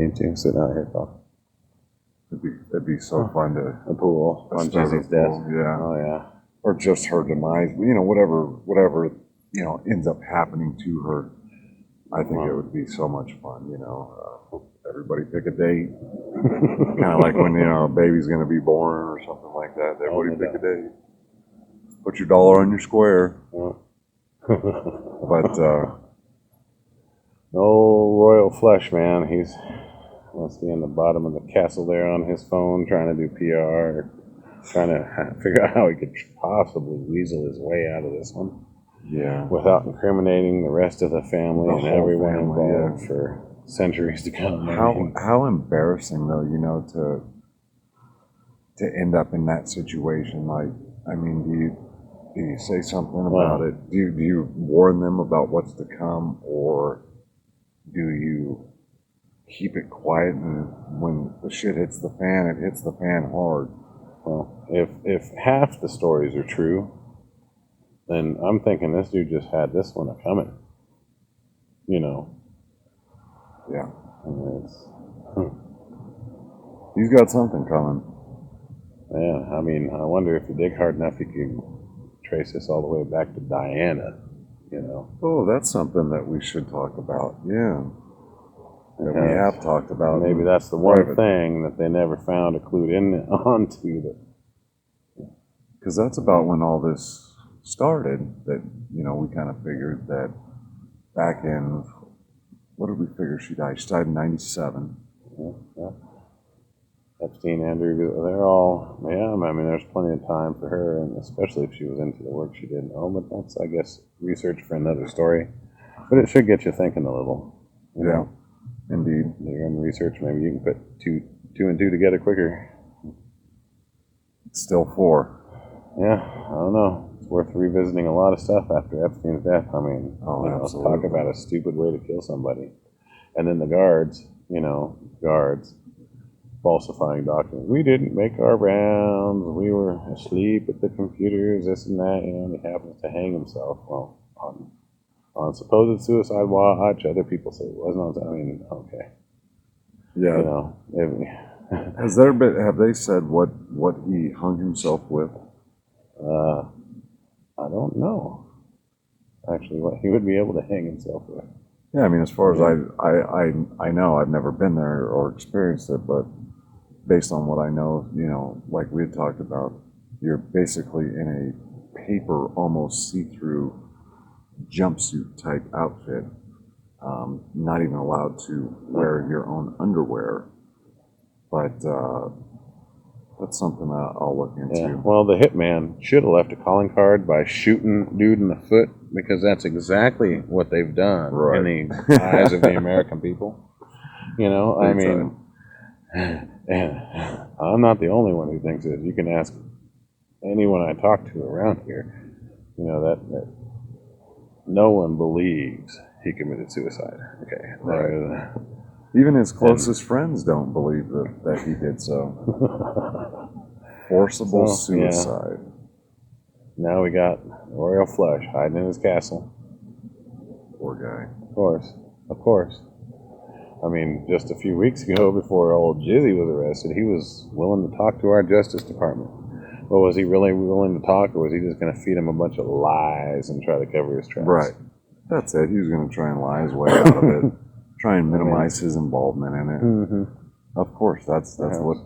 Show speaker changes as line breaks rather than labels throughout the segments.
Into sitting out here talking.
It'd be so fun to
A pool on
start a
Jesse's death.
pool, yeah.
Oh yeah.
Or just her demise. Whatever ends up happening to her. I think it would be so much fun. Everybody pick a date. Kind of like when a baby's going to be born or something like that. Everybody pick a date. Put your dollar on your square. But
no Royal Flush, man. He's must be in the bottom of the castle there on his phone, trying to do PR, trying to figure out how he could possibly weasel his way out of this one.
Yeah.
Without incriminating the rest of the family and everyone involved for centuries to come.
How embarrassing though, to end up in that situation. Like, I mean, do you say something about it? Do you warn them about what's to come, or do you keep it quiet, and when the shit hits the fan, it hits the fan hard?
Well, if half the stories are true, then I'm thinking this dude just had this one coming.
Yeah.
And
He's got something coming.
man, I mean, I wonder if you dig hard enough, you can trace this all the way back to Diana.
Oh, that's something that we should talk about. Yeah. That we have talked about.
Maybe that's the one thing that they never found a clue onto.
Because that's about when all this started. That we kind of figured that back in, what did we figure she died? She died in '97.
Yeah. Epstein, Andrew, they're all, yeah, I mean, there's plenty of time for her, and especially if she was into the work she did. But that's, I guess, research for another story. But it should get you thinking a little.
Yeah, indeed.
You're in research, maybe you can put two and two together quicker.
It's still 4.
Yeah, I don't know. It's worth revisiting a lot of stuff after Epstein's death. I mean,
absolutely.
Talk about a stupid way to kill somebody. And then the guards, falsifying documents. We didn't make our rounds. We were asleep at the computers, this and that. And he happens to hang himself. Well, on supposed suicide watch. Other people say it wasn't. I mean, okay.
Yeah. Have they said what he hung himself with?
I don't know. Actually, what he would be able to hang himself with.
Yeah, I mean, as far as I know, I've never been there or experienced it, but based on what I know, like we had talked about, you're basically in a paper, almost see-through jumpsuit type outfit, not even allowed to wear your own underwear. But that's something I'll look into.
Yeah. Well, the hitman should have left a calling card by shooting dude in the foot, because that's exactly what they've done in the eyes of the American people. I mean, and I'm not the only one who thinks it. You can ask anyone I talk to around here, that no one believes he committed suicide. Okay.
Right. Even his closest friends don't believe that he did so. Forcible suicide.
Yeah. Now we got Royal Flush hiding in his castle.
Poor guy.
Of course. I mean, just a few weeks ago, before old Jizzy was arrested, he was willing to talk to our Justice Department. But was he really willing to talk, or was he just going to feed him a bunch of lies and try to cover his tracks?
Right. That's it. He was going to try and lie his way out of it. Try and minimize his involvement in it.
Mm-hmm.
Of course, that's what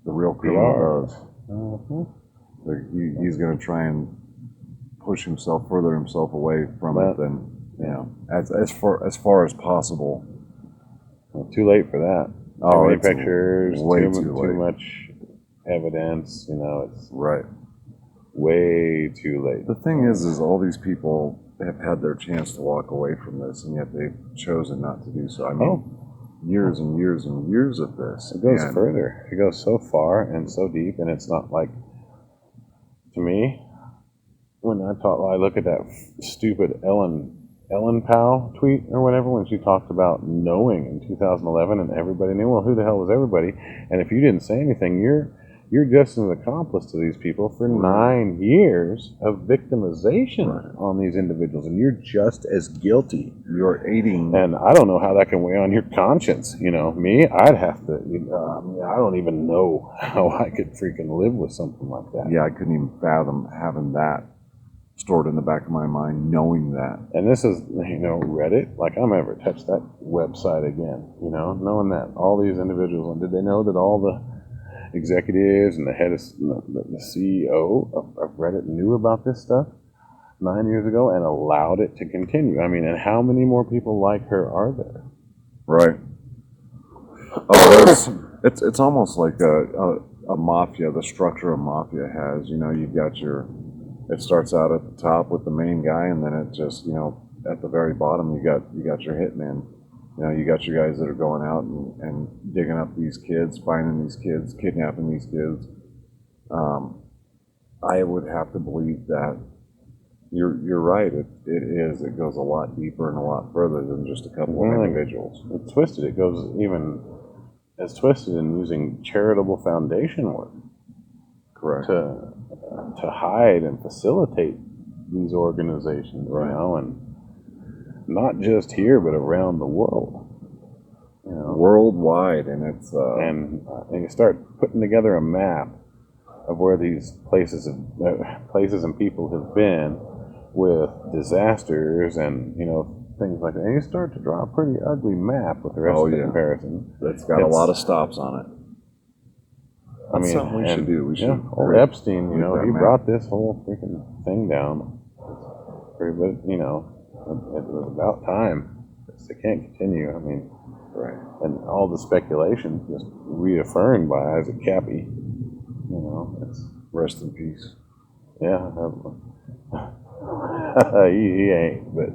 the real criminal does.
Mm-hmm.
He's going to try and further himself away from it than as far as possible.
Well, too late for that.
Oh,
it's pictures,
too
much evidence. It's
right.
Way too late.
The thing is all these people have had their chance to walk away from this, and yet they've chosen not to do so. I mean, years and years and years of this.
It goes further. It goes so far and so deep, and it's not like, to me, when I look at that stupid Ellen Powell tweet or whatever, when she talked about knowing in 2011, and everybody knew. Well, who the hell was everybody? And if you didn't say anything, you're just an accomplice to these people for 9 years of victimization on these individuals, and you're just as guilty.
You're aiding.
And I don't know how that can weigh on your conscience. You know, me, I'd have to. I don't even know how I could freaking live with something like that.
Yeah, I couldn't even fathom having that stored in the back of my mind, knowing that.
And this is, Reddit. Like, I'm ever touch that website again. Knowing that all these individuals, did they know that all the executives and the head of the CEO of Reddit knew about this stuff 9 years ago and allowed it to continue? I mean, and how many more people like her are there?
Right. Oh, it's almost like a mafia. The structure of mafia has. You've got it starts out at the top with the main guy, and then it just at the very bottom you got your hitmen. You got your guys that are going out and digging up these kids, finding these kids, kidnapping these kids. I would have to believe that you're right. It is. It goes a lot deeper and a lot further than just a couple of individuals.
It's twisted. It goes even as twisted in using charitable foundation work.
Correct.
To hide and facilitate these organizations, and not just here, but around the world.
Worldwide, and it's
and you start putting together a map of where these places and people have been with disasters and things like that. And you start to draw a pretty ugly map with the rest of the comparison.
It's got a lot of stops on it. That's something we should do. We should.
Old Epstein, he brought this whole freaking thing down. But it was about time. It can't continue. I mean, and all the speculation just reaffirmed by Isaac Cappy. It's
rest in peace.
Yeah, he ain't. But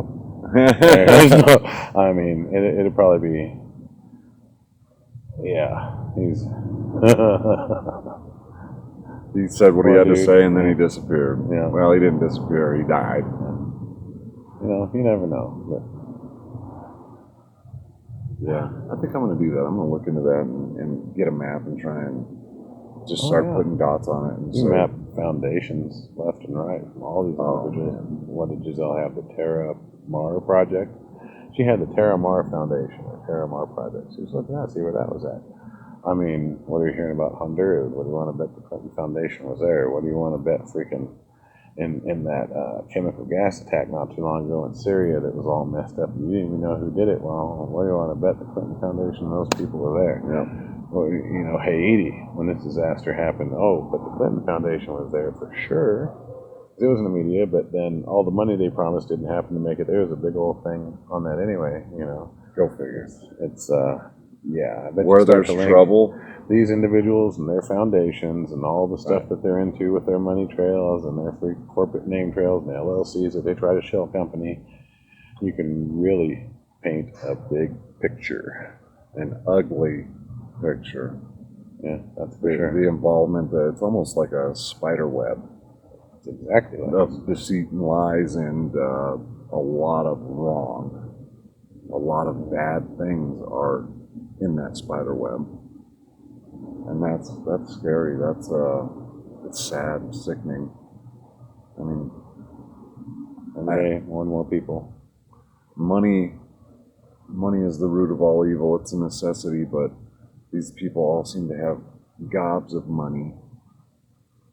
there's no. I mean, it'd probably be. Yeah, he's.
He said what he had to say, and then he disappeared.
Yeah.
Well, he didn't disappear. He died.
You never know. But.
Yeah, I think I'm going to do that. I'm going to look into that and get a map and try and just start putting dots on it. And
map foundations left and right from all these individuals. What did Giselle have? The Terra Mar Project? She had the Terra Mar Foundation, or Terra Mar Project. She was looking at, see where that was at. I mean, what are you hearing about Honduras? What do you want to bet the Clinton Foundation was there? What do you want to bet freaking in that chemical gas attack not too long ago in Syria that was all messed up? You didn't even know who did it. Well, what do you want to bet the Clinton Foundation and those people were there?
Yeah.
Well, Haiti, when this disaster happened, but the Clinton Foundation was there for sure. It was in the media, but then all the money they promised didn't happen to make it. There was a big old thing on that anyway,
Go figure.
It's, I bet
where there's trouble,
these individuals and their foundations and all the stuff that they're into with their money trails and their free corporate name trails and LLCs that they try to shell company, you can really paint a big picture.
an ugly picture.
Yeah, that's for sure.
The involvement, it's almost like a spider web.
It's exactly like
of deceit and lies and a lot of wrong. A lot of bad things are in that spider web. And that's scary. It's sad, sickening. I mean,
more and more people.
Money is the root of all evil. It's a necessity, but these people all seem to have gobs of money,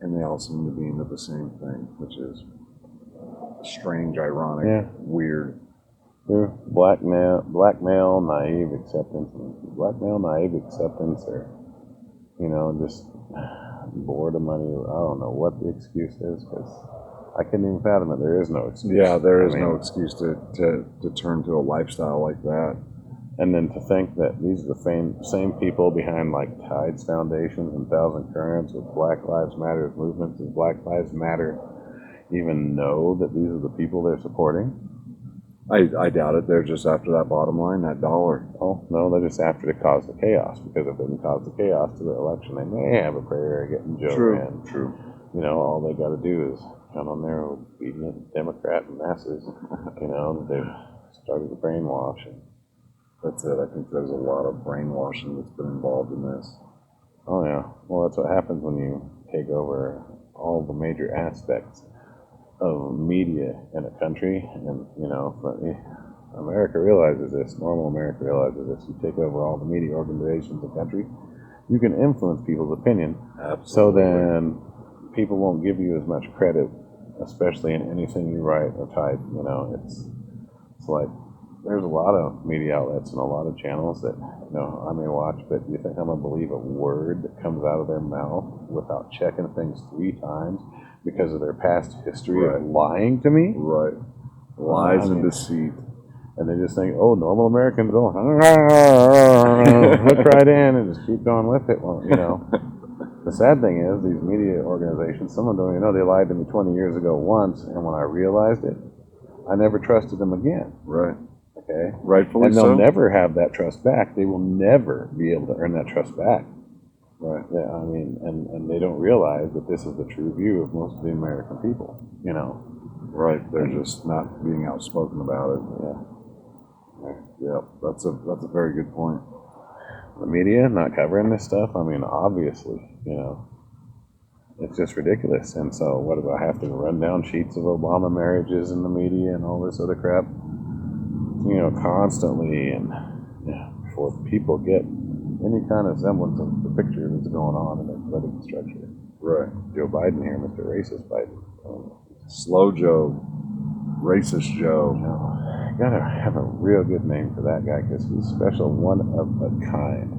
and they all seem to be into the same thing, which is strange, ironic, weird.
Blackmail, naive acceptance, or just bored of money. I don't know what the excuse is, because I couldn't even fathom it. There is no excuse.
Yeah, there is no excuse to turn to a lifestyle like that.
And then to think that these are the same people behind like Tides Foundations and Thousand Currents with Black Lives Matter movements and Black Lives Matter even know that these are the people they're supporting.
I doubt it. They're just after that bottom line, that dollar.
Oh, no, they're just after to cause the chaos, because if they didn't cause the chaos to the election, they may have a prayer of getting Joe in.
True.
All they got to do is count on their obedient Democrat masses, that they've started the brainwashing.
That's it. I think there's a lot of brainwashing that's been involved in this.
Oh yeah. Well, that's what happens when you take over all the major aspects of media in a country, and but America realizes this. Normal America realizes this. You take over all the media organizations in the country, you can influence people's opinion.
Absolutely.
So then people won't give you as much credit, especially in anything you write or type. It's like there's a lot of media outlets and a lot of channels that I may watch, but you think I'm gonna believe a word that comes out of their mouth without checking things 3 times because of their past history of lying to me?
Right. Lies and deceit.
And they just think, oh, normal Americans don't look right in and just keep going with it. Well, the sad thing is these media organizations, some of them don't even know they lied to me 20 years ago once, and when I realized it, I never trusted them again.
Right.
Okay?
Rightfully
and they'll
so.
never have that trust back. They will never be able to earn that trust back.
Right.
I mean, and they don't realize that this is the true view of most of the American people,
Right. They're just not being outspoken about it.
Yeah.
Yeah. That's a very good point.
The media not covering this stuff, I mean, obviously, it's just ridiculous. And so what do I have to run down sheets of Obama marriages in the media and all this other crap, constantly, and before people get any kind of semblance of the picture that's going on in their political structure.
Right.
Joe Biden here, Mr. Racist Biden.
Slow Joe. Racist Joe.
Gotta have a real good name for that guy because he's special, one of a kind.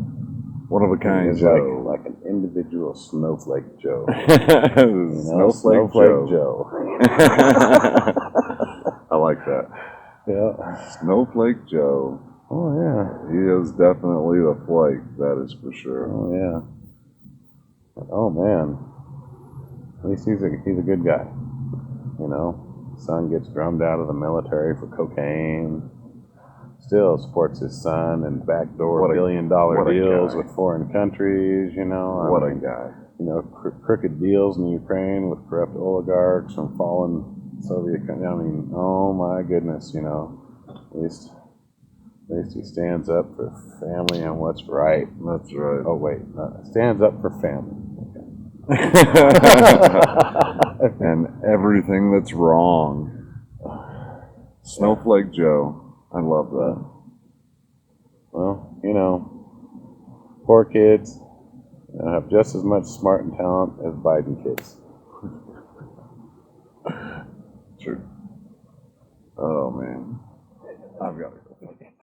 One of a kind
He's
Joe.
like an individual snowflake Joe.
Snowflake
Joe.
I like that.
Yeah.
Snowflake Joe.
Oh yeah.
He is definitely the flake, that is for sure.
Oh yeah. Oh man. At least he's a good guy. Son gets drummed out of the military for cocaine. Still supports his son and backdoor billion-dollar deals with foreign countries.
What a guy.
Crooked deals in Ukraine with corrupt oligarchs from fallen Soviet countries. I mean, oh my goodness. At least he stands up for family and what's right.
That's right.
Oh wait, stands up for family.
And everything that's wrong. Snowflake Joe. I love that.
Well, poor kids have just as much smart and talent as Biden kids.
True. Oh man. I've got to go.